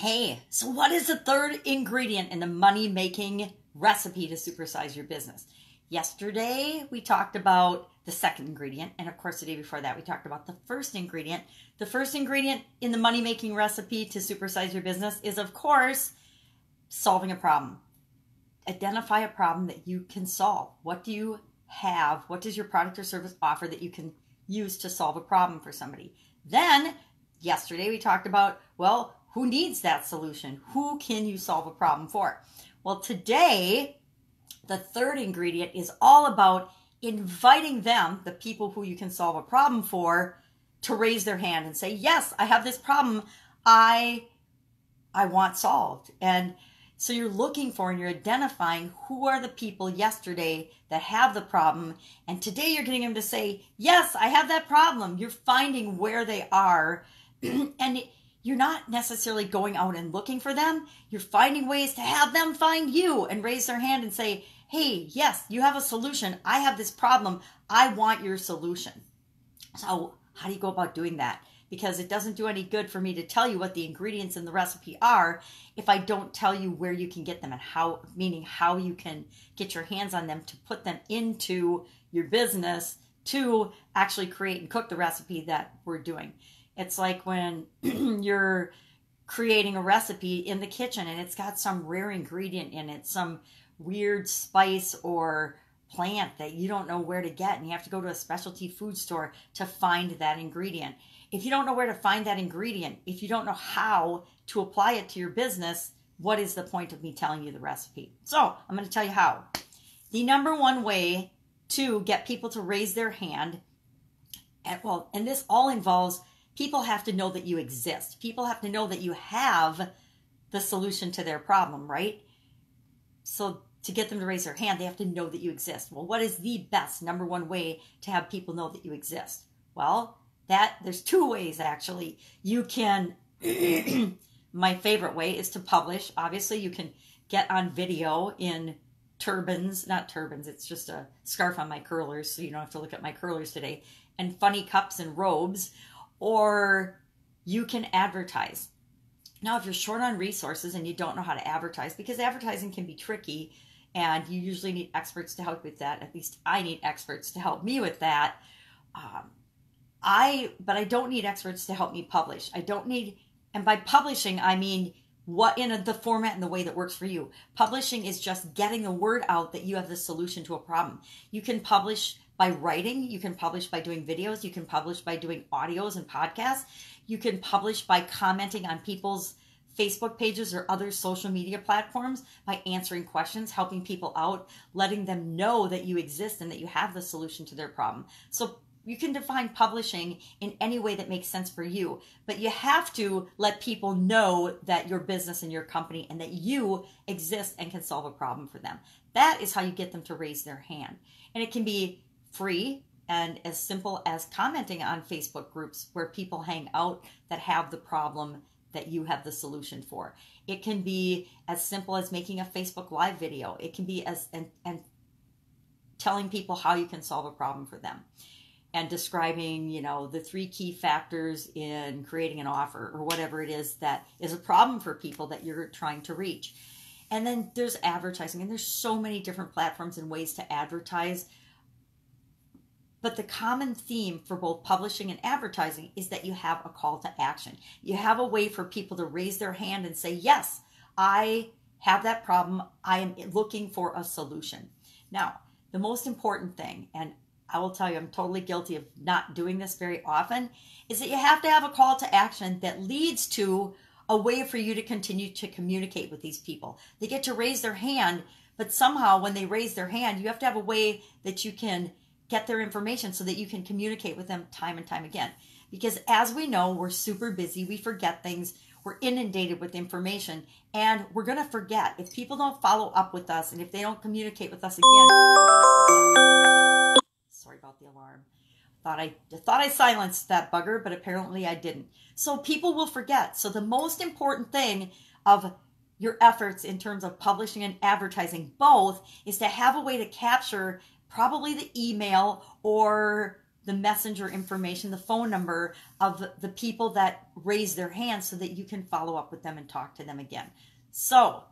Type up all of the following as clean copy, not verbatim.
Hey, so what is the third ingredient in the money-making recipe to supersize your business? Yesterday, we talked about the second ingredient, and of course, the day before that, we talked about the first ingredient. The first ingredient in the money-making recipe to supersize your business is, of course, solving a problem. Identify a problem that you can solve. What do you have? What does your product or service offer that you can use to solve a problem for somebody? Then, yesterday, we talked about, well, who needs that solution? Who can you solve a problem for? Well, today, the third ingredient is all about inviting them, the people who you can solve a problem for, to raise their hand and say, yes, I have this problem I want solved. And so you're looking for and you're identifying who are the people yesterday that have the problem. And today you're getting them to say, yes, I have that problem. You're finding where they are. And you're not necessarily going out and looking for them. You're finding ways to have them find you and raise their hand and say, hey, yes, you have a solution. I have this problem. I want your solution. So how do you go about doing that? Because it doesn't do any good for me to tell you what the ingredients in the recipe are if I don't tell you where you can get them and how, meaning how you can get your hands on them to put them into your business to actually create and cook the recipe that we're doing. It's like when you're creating a recipe in the kitchen and it's got some rare ingredient in it, some weird spice or plant that you don't know where to get, and you have to go to a specialty food store to find that ingredient. If you don't know where to find that ingredient, if you don't know how to apply it to your business, what is the point of me telling you the recipe? So I'm going to tell you how. The number one way to get people to raise their hand, and this all involves people have to know that you exist. People have to know that you have the solution to their problem, right? So to get them to raise their hand, they have to know that you exist. Well, what is the best number one way to have people know that you exist? Well, there's two ways actually. You can, my favorite way is to publish. Obviously, you can get on video in turbans, not turbans, it's just a scarf on my curlers, so you don't have to look at my curlers today, and funny cups and robes. Or you can advertise. Now, if you're short on resources and you don't know how to advertise, because advertising can be tricky and you usually need experts to help with that, at least I need experts to help me with that. But I don't need experts to help me publish. And by publishing, I mean what in the format and the way that works for you. Publishing is just getting the word out that you have the solution to a problem. You can publish by writing, you can publish by doing videos, you can publish by doing audios and podcasts, you can publish by commenting on people's Facebook pages or other social media platforms, by answering questions, helping people out, letting them know that you exist and that you have the solution to their problem. So you can define publishing in any way that makes sense for you, but you have to let people know that your business and your company and that you exist and can solve a problem for them. That is how you get them to raise their hand. And it can be free and as simple as commenting on Facebook groups where people hang out that have the problem that you have the solution for. It can be as simple as making a Facebook Live video. It can be and telling people how you can solve a problem for them and describing, the 3 key factors in creating an offer or whatever it is that is a problem for people that you're trying to reach. And then there's advertising, and there's so many different platforms and ways to advertise. But the common theme for both publishing and advertising is that you have a call to action. You have a way for people to raise their hand and say, yes, I have that problem. I am looking for a solution. Now, the most important thing, and I will tell you, I'm totally guilty of not doing this very often, is that you have to have a call to action that leads to a way for you to continue to communicate with these people. They get to raise their hand, but somehow when they raise their hand, you have to have a way that you can get their information so that you can communicate with them time and time again. Because as we know, we're super busy. We forget things. We're inundated with information, and we're going to forget. If people don't follow up with us and if they don't communicate with us again, sorry about the alarm. Thought I silenced that bugger, but apparently I didn't. So people will forget. So the most important thing of your efforts in terms of publishing and advertising both is to have a way to capture probably the email or the messenger information, the phone number of the people that raise their hands so that you can follow up with them and talk to them again. So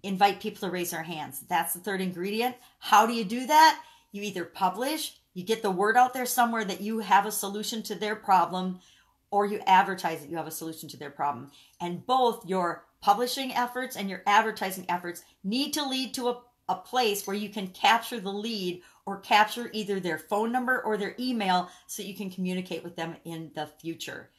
invite people to raise their hands. That's the third ingredient. How do you do that? You either publish, you get the word out there somewhere that you have a solution to their problem, or you advertise that you have a solution to their problem. And both your publishing efforts and your advertising efforts need to lead to a place where you can capture the lead or capture either their phone number or their email so you can communicate with them in the future.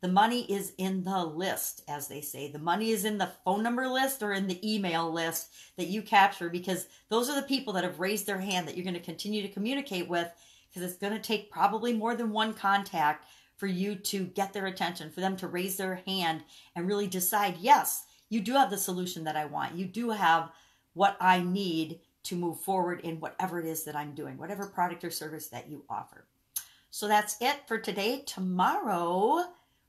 The money is in the list, as they say. The money is in the phone number list or in the email list that you capture, because those are the people that have raised their hand that you're going to continue to communicate with, because it's going to take probably more than one contact for you to get their attention, for them to raise their hand and really decide, yes, you do have the solution that I want. You do have what I need to move forward in whatever it is that I'm doing, whatever product or service that you offer. So that's it for today. Tomorrow,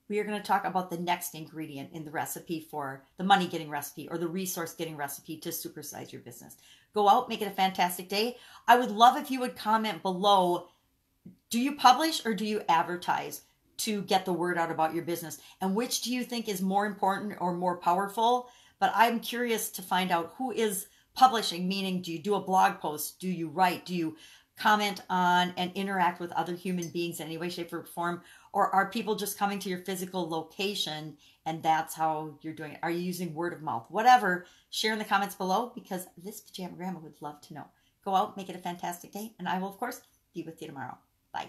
we are going to talk about the next ingredient in the recipe for the money getting recipe, or the resource getting recipe to supersize your business. Go out, make it a fantastic day. I would love if you would comment below, do you publish or do you advertise to get the word out about your business? And which do you think is more important or more powerful? But I'm curious to find out who is publishing, meaning do you do a blog post? Do you write? Do you comment on and interact with other human beings in any way, shape, or form? Or are people just coming to your physical location and that's how you're doing it? Are you using word of mouth? Whatever, share in the comments below, because this Pajama Grandma would love to know. Go out, make it a fantastic day, and I will, of course, be with you tomorrow. Bye.